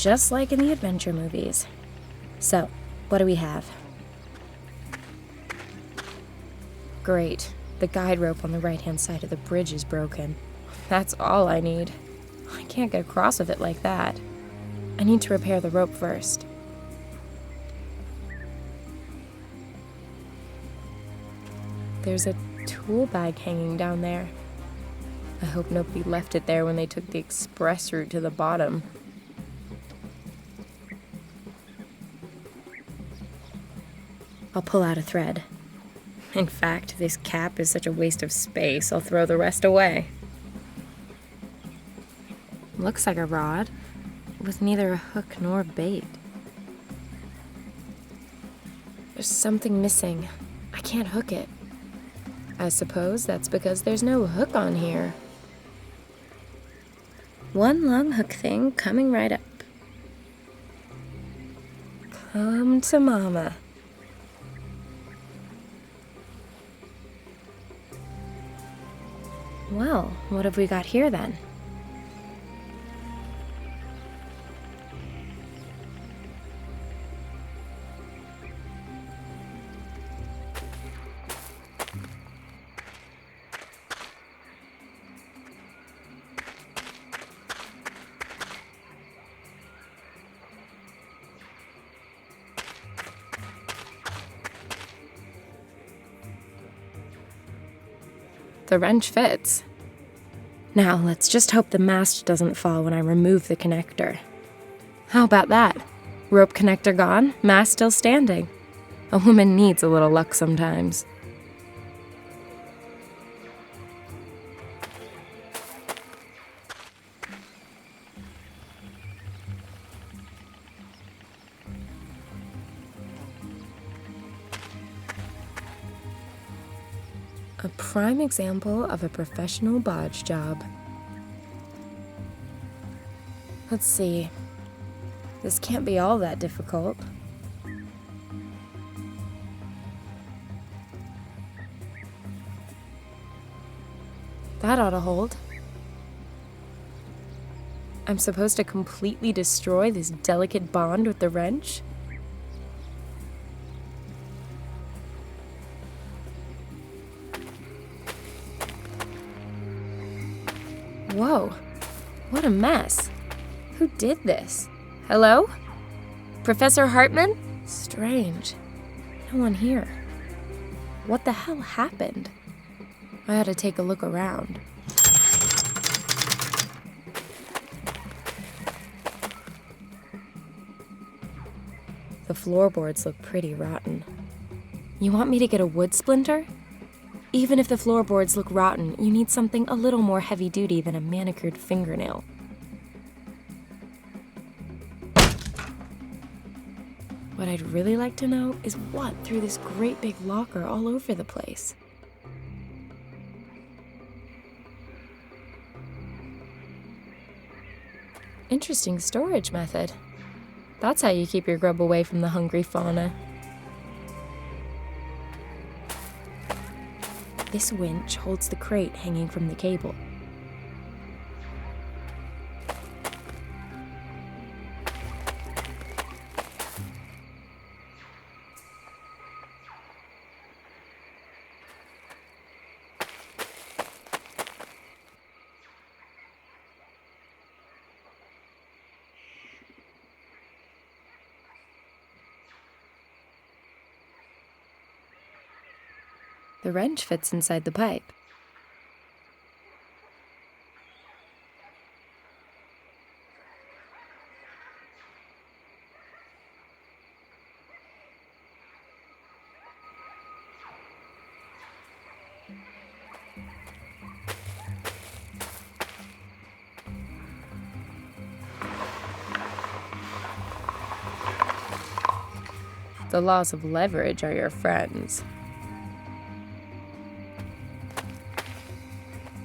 just like in the adventure movies. So, what do we have? Great. The guide rope on the right-hand side of the bridge is broken. That's all I need. I can't get across with it like that. I need to repair the rope first. There's a tool bag hanging down there. I hope nobody left it there when they took the express route to the bottom. I'll pull out a thread. In fact, this cap is such a waste of space, I'll throw the rest away. Looks like a rod, with neither a hook nor bait. There's something missing. I can't hook it. I suppose that's because there's no hook on here. One long hook thing coming right up. Come to mama. Well, what have we got here then? The wrench fits. Now, let's just hope the mast doesn't fall when I remove the connector. How about that? Rope connector gone, mast still standing. A woman needs a little luck sometimes. A prime example of a professional bodge job. Let's see. This can't be all that difficult. That ought to hold. I'm supposed to completely destroy this delicate bond with the wrench? Whoa, what a mess. Who did this? Hello? Professor Hartman? Strange. No one here. What the hell happened? I ought to take a look around. The floorboards look pretty rotten. You want me to get a wood splinter? Even if the floorboards look rotten, you need something a little more heavy-duty than a manicured fingernail. What I'd really like to know is what threw this great big locker all over the place. Interesting storage method. That's how you keep your grub away from the hungry fauna. This winch holds the crate hanging from the cable. The wrench fits inside the pipe. The laws of leverage are your friends.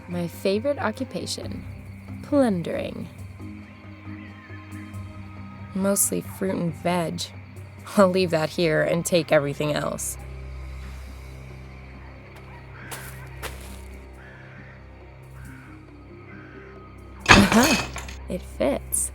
My favorite occupation, plundering. Mostly fruit and veg. I'll leave that here and take everything else. Aha! It fits.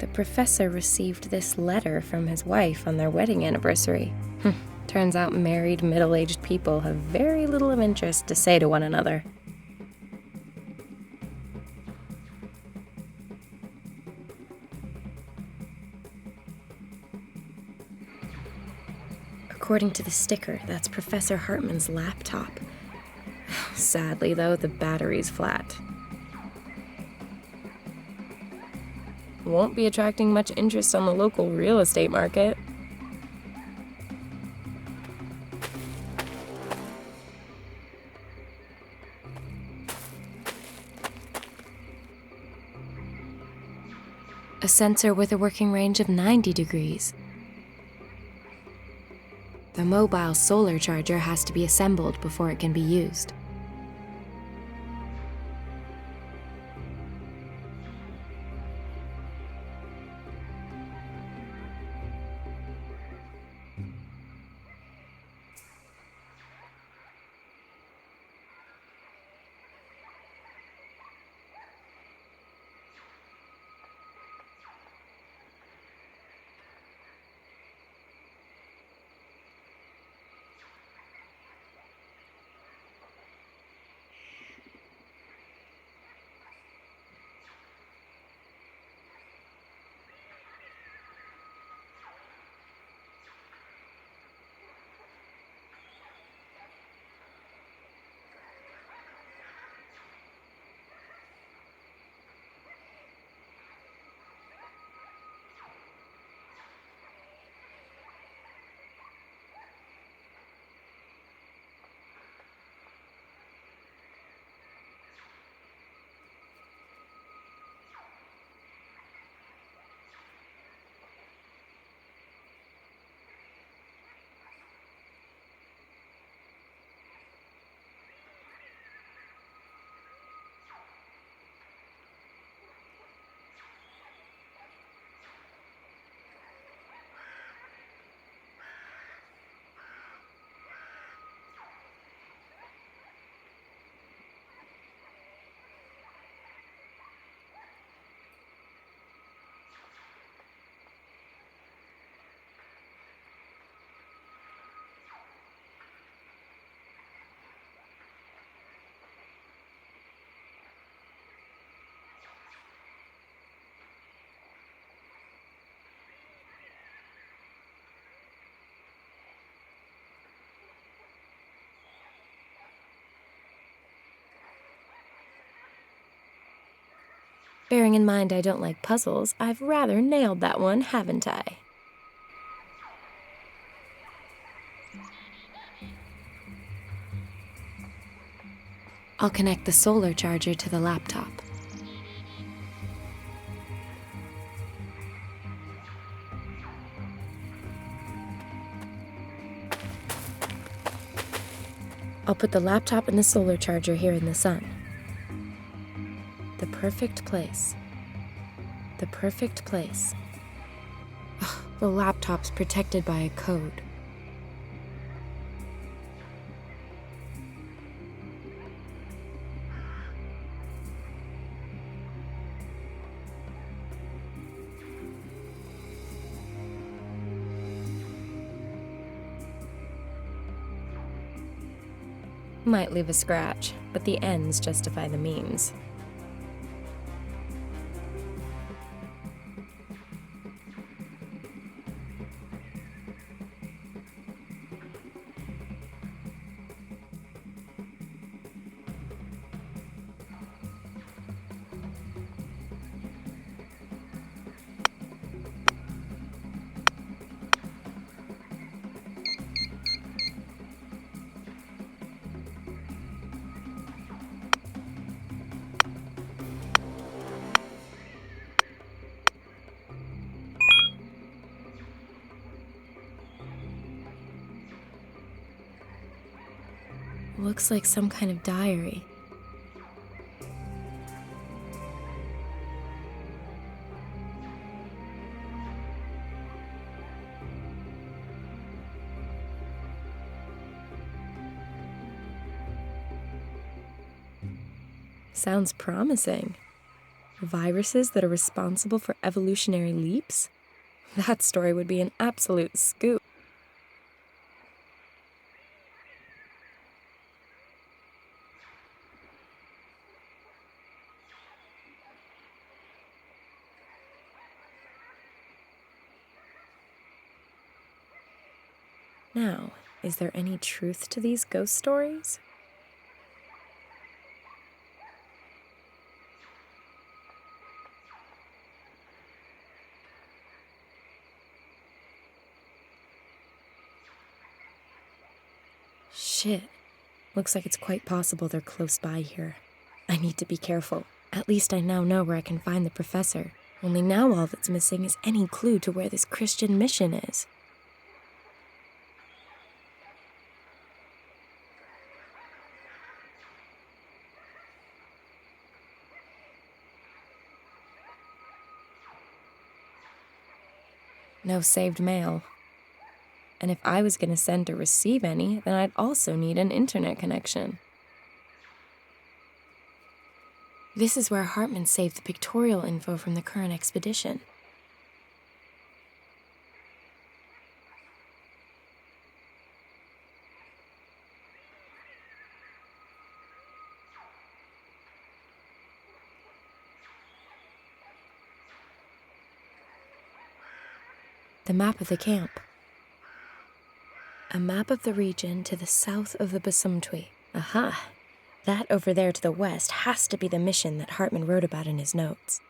The professor received this letter from his wife on their wedding anniversary. Turns out married, middle-aged people have very little of interest to say to one another. According to the sticker, that's Professor Hartman's laptop. Sadly, though, the battery's flat. Won't be attracting much interest on the local real estate market. A sensor with a working range of 90 degrees. The mobile solar charger has to be assembled before it can be used. Bearing in mind I don't like puzzles, I've rather nailed that one, haven't I? I'll connect the solar charger to the laptop. I'll put the laptop and the solar charger here in the sun. The perfect place. The perfect place. Ugh, the laptop's protected by a code. Might leave a scratch, but the ends justify the means. Looks like some kind of diary. Sounds promising. Viruses that are responsible for evolutionary leaps? That story would be an absolute scoop. Now, is there any truth to these ghost stories? Shit. Looks like it's quite possible they're close by here. I need to be careful. At least I now know where I can find the professor. Only now all that's missing is any clue to where this Christian mission is. No saved mail. And if I was going to send or receive any, then I'd also need an internet connection. This is where Hartman saved the pictorial info from the current expedition. The map of the camp. A map of the region to the south of the Basumtwi. Aha! That over there to the west has to be the mission that Hartman wrote about in his notes.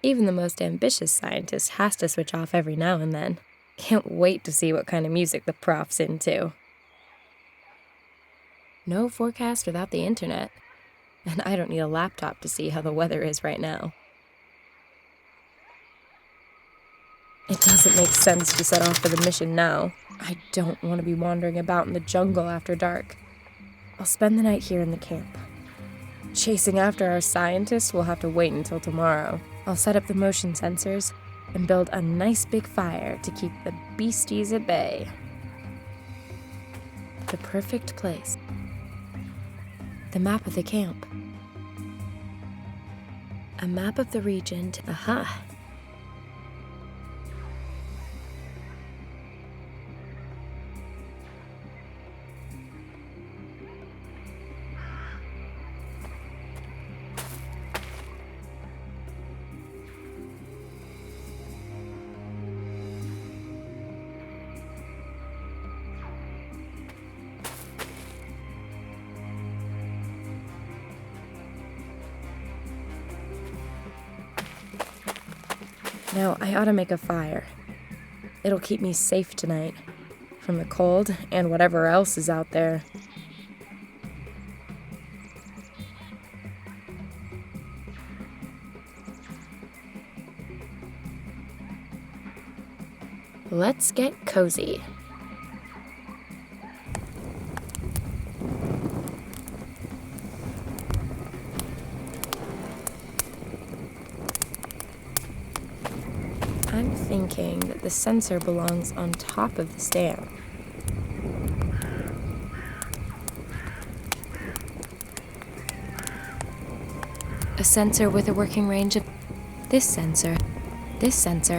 Even the most ambitious scientist has to switch off every now and then. Can't wait to see what kind of music the prof's into. No forecast without the internet. And I don't need a laptop to see how the weather is right now. It doesn't make sense to set off for the mission now. I don't want to be wandering about in the jungle after dark. I'll spend the night here in the camp. Chasing after our scientists will have to wait until tomorrow. I'll set up the motion sensors and build a nice big fire to keep the beasties at bay. The perfect place. The map of the camp. A map of the region to... Aha! Now, I ought to make a fire. It'll keep me safe tonight, from the cold and whatever else is out there. Let's get cozy. I'm thinking that the sensor belongs on top of the stand. A sensor with a working range of... This sensor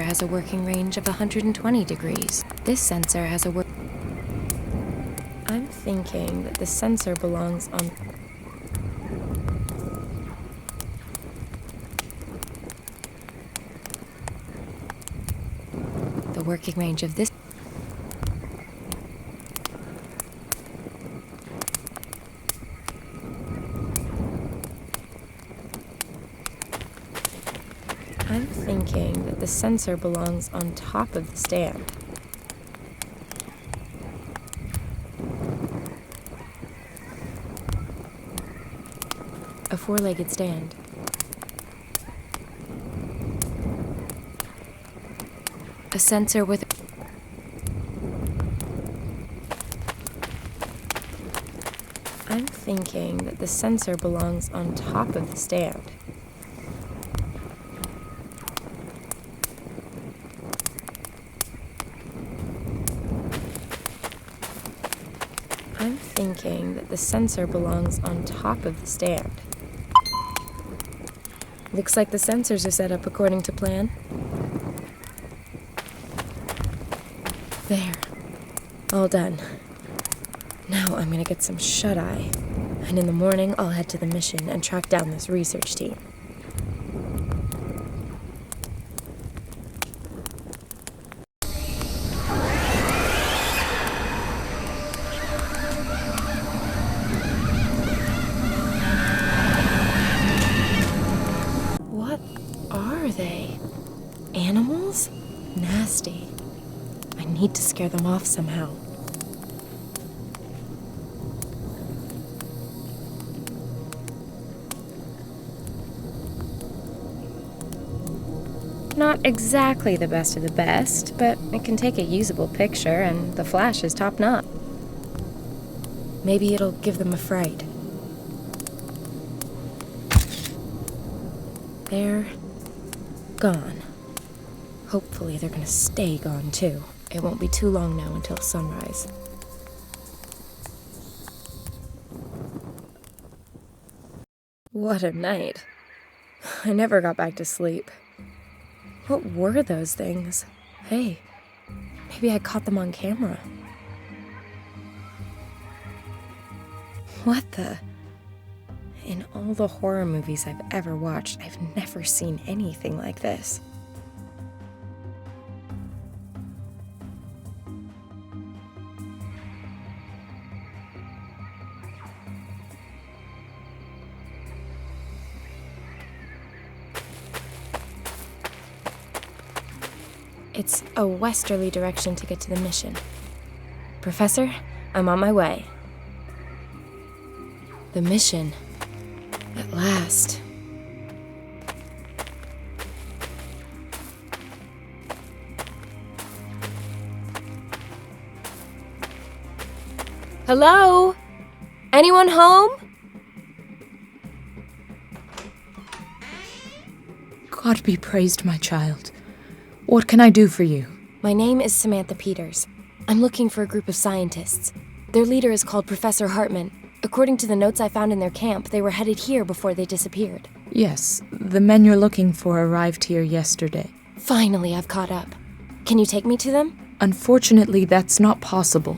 has a working range of 120 degrees. This sensor has a I'm thinking that the sensor belongs on... The working range of this... I'm thinking that the sensor belongs on top of the stand. A four-legged stand. A sensor with... I'm thinking that the sensor belongs on top of the stand. I'm thinking that the sensor belongs on top of the stand. Looks like the sensors are set up according to plan. There. All done. Now I'm gonna get some shut-eye. And in the morning, I'll head to the mission and track down this research team. What are they? Animals? Nasty. I need to scare them off somehow. Not exactly the best of the best, but it can take a usable picture, and the flash is top-notch. Maybe it'll give them a fright. They're gone. Hopefully they're gonna stay gone, too. It won't be too long now until sunrise. What a night. I never got back to sleep. What were those things? Hey, maybe I caught them on camera. What the? In all the horror movies I've ever watched, I've never seen anything like this. It's a westerly direction to get to the mission. Professor, I'm on my way. The mission. At last. Hello? Anyone home? God be praised, my child. What can I do for you? My name is Samantha Peters. I'm looking for a group of scientists. Their leader is called Professor Hartman. According to the notes I found in their camp, they were headed here before they disappeared. Yes, the men you're looking for arrived here yesterday. Finally, I've caught up. Can you take me to them? Unfortunately, that's not possible.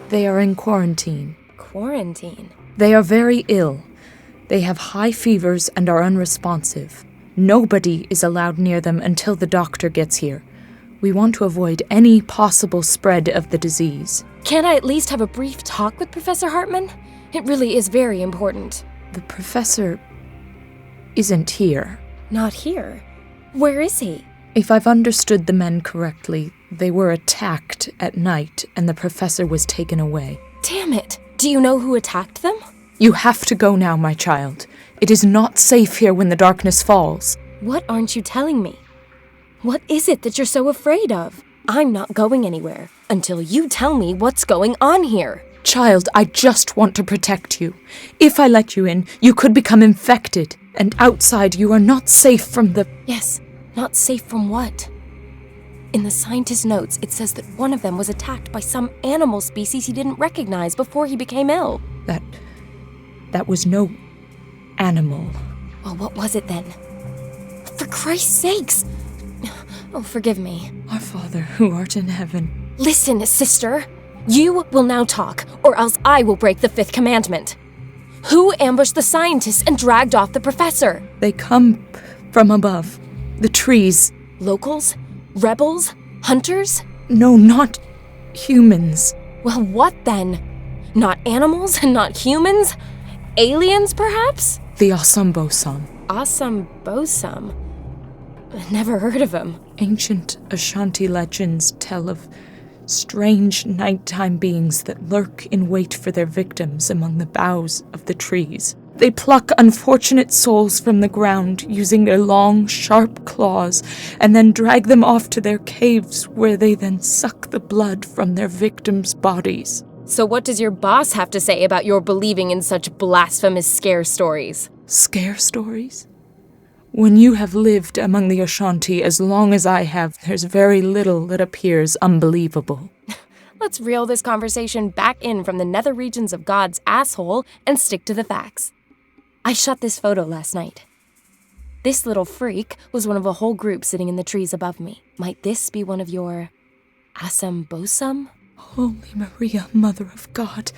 They are in quarantine. Quarantine? They are very ill. They have high fevers and are unresponsive. Nobody is allowed near them until the doctor gets here. We want to avoid any possible spread of the disease. Can't I at least have a brief talk with Professor Hartman? It really is very important. The professor isn't here. Not here? Where is he? If I've understood the men correctly, they were attacked at night and the professor was taken away. Damn it! Do you know who attacked them? You have to go now, my child. It is not safe here when the darkness falls. What aren't you telling me? What is it that you're so afraid of? I'm not going anywhere until you tell me what's going on here. Child, I just want to protect you. If I let you in, you could become infected. And outside, you are not safe from the... Yes, not safe from what? In the scientist's notes, it says that one of them was attacked by some animal species he didn't recognize before he became ill. That was no animal. Well, what was it then? For Christ's sakes! Oh, forgive me. Our Father, who art in heaven. Listen, sister. You will now talk, or else I will break the fifth commandment. Who ambushed the scientists and dragged off the professor? They come from above. The trees. Locals? Rebels? Hunters? No, not humans. Well, what then? Not animals? Not humans? Aliens, perhaps? The Asambosam. Asambosam? Never heard of him. Ancient Ashanti legends tell of strange nighttime beings that lurk in wait for their victims among the boughs of the trees. They pluck unfortunate souls from the ground using their long, sharp claws and then drag them off to their caves where they then suck the blood from their victims' bodies. So what does your boss have to say about your believing in such blasphemous scare stories? Scare stories? When you have lived among the Ashanti as long as I have, there's very little that appears unbelievable. Let's reel this conversation back in from the nether regions of God's asshole and stick to the facts. I shot this photo last night. This little freak was one of a whole group sitting in the trees above me. Might this be one of your Asambosum? Holy Maria, Mother of God,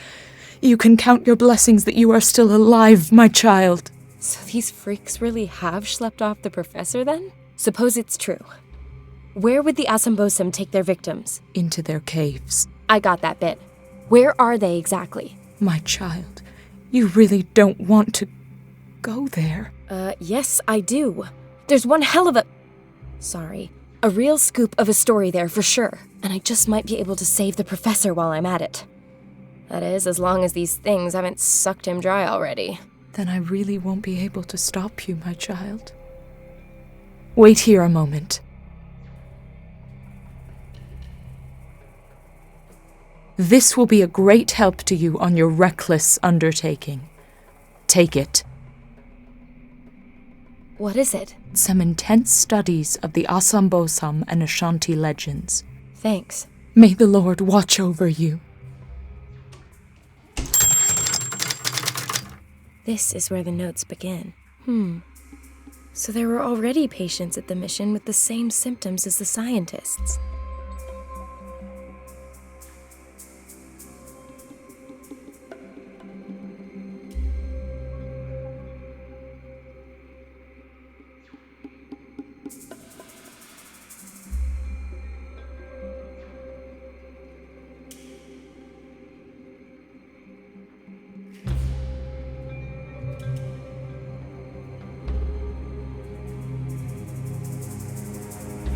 you can count your blessings that you are still alive, my child. So these freaks really have schlepped off the professor then? Suppose it's true. Where would the Asambosum take their victims? Into their caves. I got that bit. Where are they exactly? My child, you really don't want to go there. Yes, I do. There's one hell of a real scoop of a story there for sure. And I just might be able to save the professor while I'm at it. That is, as long as these things haven't sucked him dry already. Then I really won't be able to stop you, my child. Wait here a moment. This will be a great help to you on your reckless undertaking. Take it. What is it? Some intense studies of the Asambosam and Ashanti legends. Thanks. May the Lord watch over you. This is where the notes begin. So there were already patients at the mission with the same symptoms as the scientists.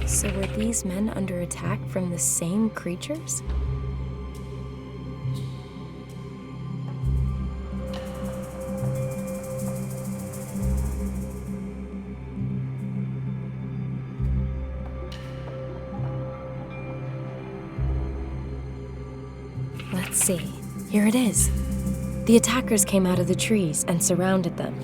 So were these men under attack from the same creatures? Let's see. Here it is. The attackers came out of the trees and surrounded them.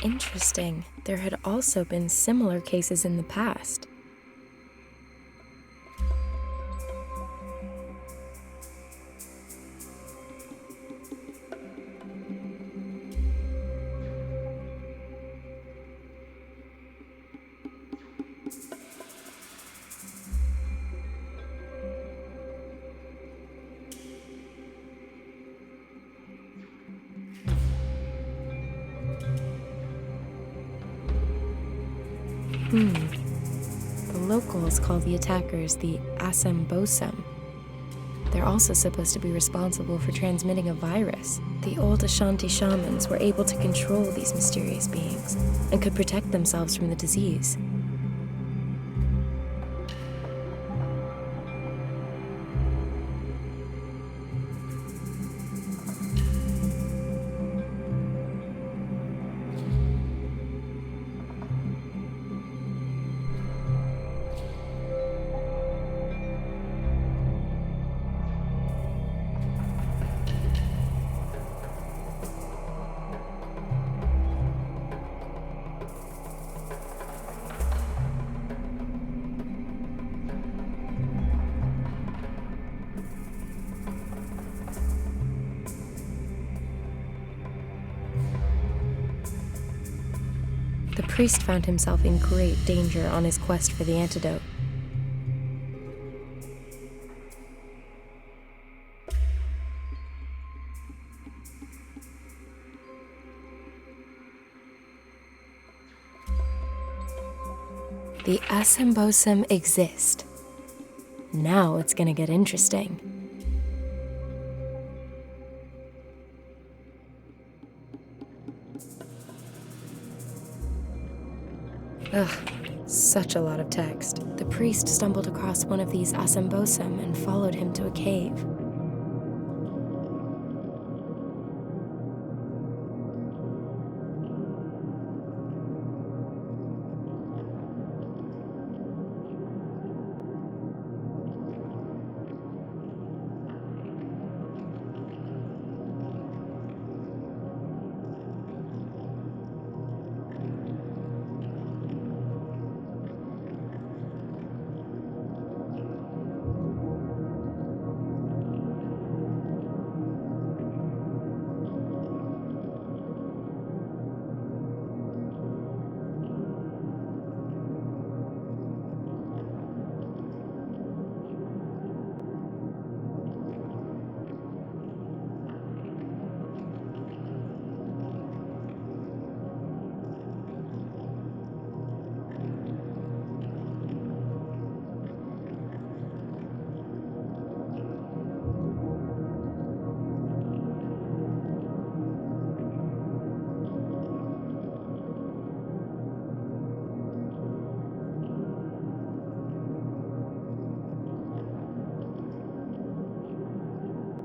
Interesting. There had also been similar cases in the past. The locals call the attackers the Asambosum. They're also supposed to be responsible for transmitting a virus. The old Ashanti shamans were able to control these mysterious beings and could protect themselves from the disease. The priest found himself in great danger on his quest for the antidote. The Asambosum exist. Now it's gonna get interesting. Ugh, such a lot of text. The priest stumbled across one of these asambosum and followed him to a cave.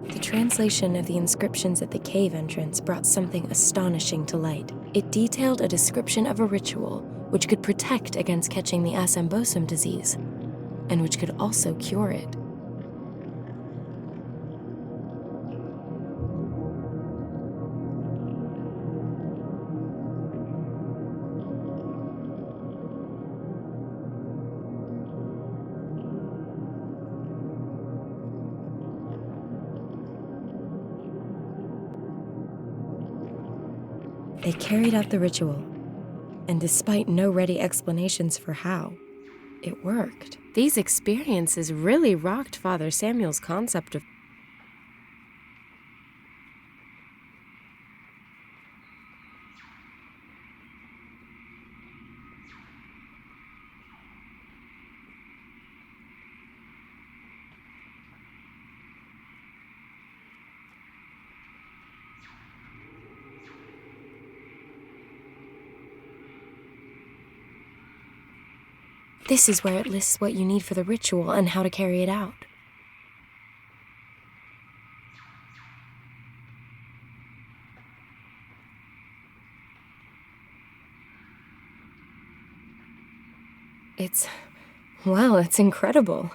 The translation of the inscriptions at the cave entrance brought something astonishing to light. It detailed a description of a ritual which could protect against catching the asambosum disease, and which could also cure it. They carried out the ritual, and despite no ready explanations for how, it worked. These experiences really rocked Father Samuel's concept of This is where it lists what you need for the ritual and how to carry it out. It's incredible.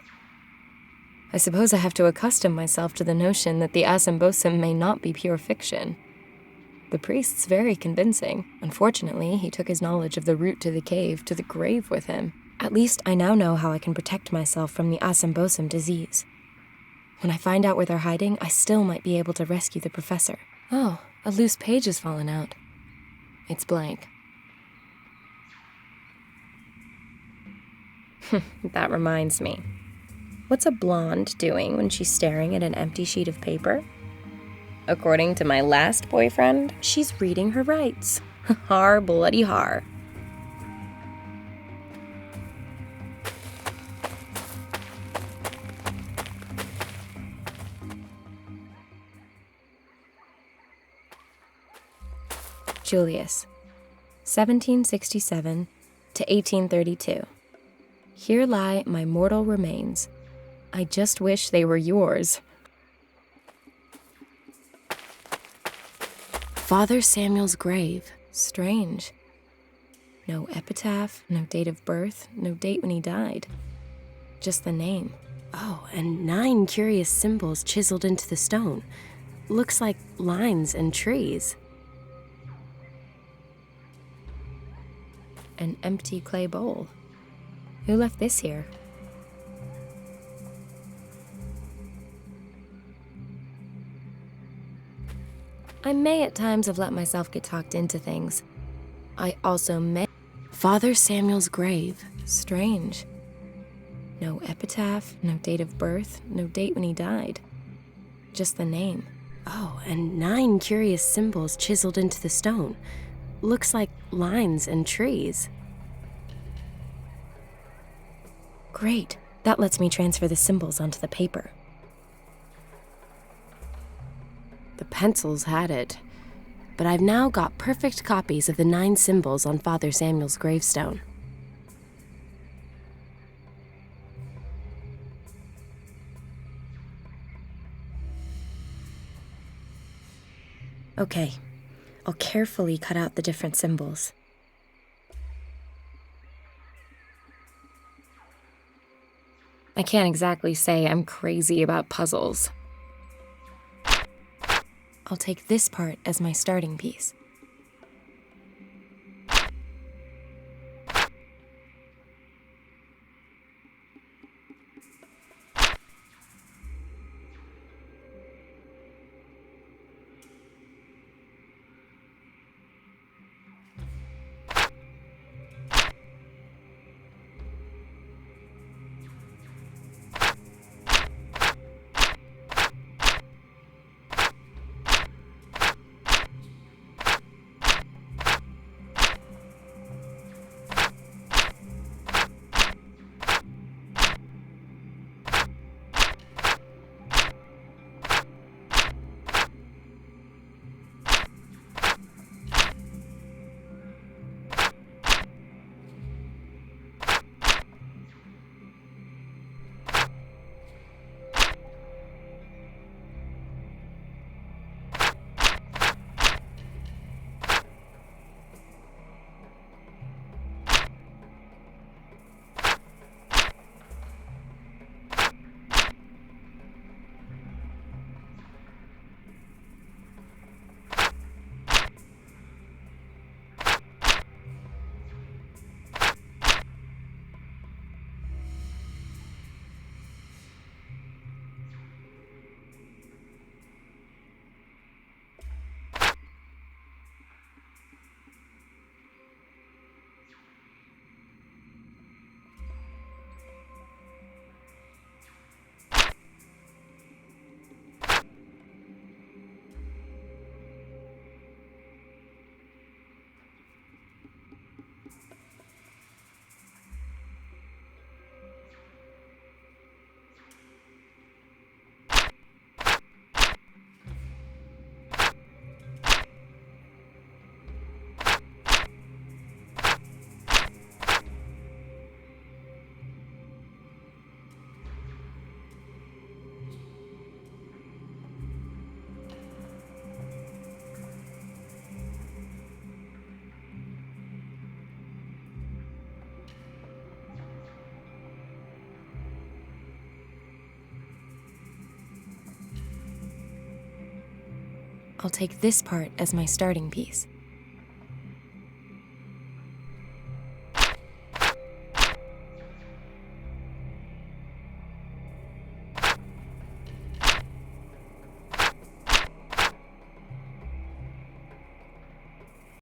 I suppose I have to accustom myself to the notion that the asambosum may not be pure fiction. The priest's very convincing. Unfortunately, he took his knowledge of the route to the cave to the grave with him. At least I now know how I can protect myself from the asambosum disease. When I find out where they're hiding, I still might be able to rescue the professor. Oh, a loose page has fallen out. It's blank. That reminds me. What's a blonde doing when she's staring at an empty sheet of paper? According to my last boyfriend, she's reading her rights. Har bloody har. Julius, 1767 to 1832. Here lie my mortal remains. I just wish they were yours. Father Samuel's grave. Strange. No epitaph, no date of birth, no date when he died. Just the name. Oh, and 9 curious symbols chiseled into the stone. Looks like lines and trees. An empty clay bowl. Who left this here? I may at times have let myself get talked into things. I also may. Father Samuel's grave. Strange. No epitaph, no date of birth, no date when he died. Just the name. Oh, and 9 curious symbols chiseled into the stone. Looks like lines and trees. Great. That lets me transfer the symbols onto the paper. The pencils had it, but I've now got perfect copies of the 9 symbols on Father Samuel's gravestone. Okay, I'll carefully cut out the different symbols. I can't exactly say I'm crazy about puzzles. I'll take this part as my starting piece. I'll take this part as my starting piece.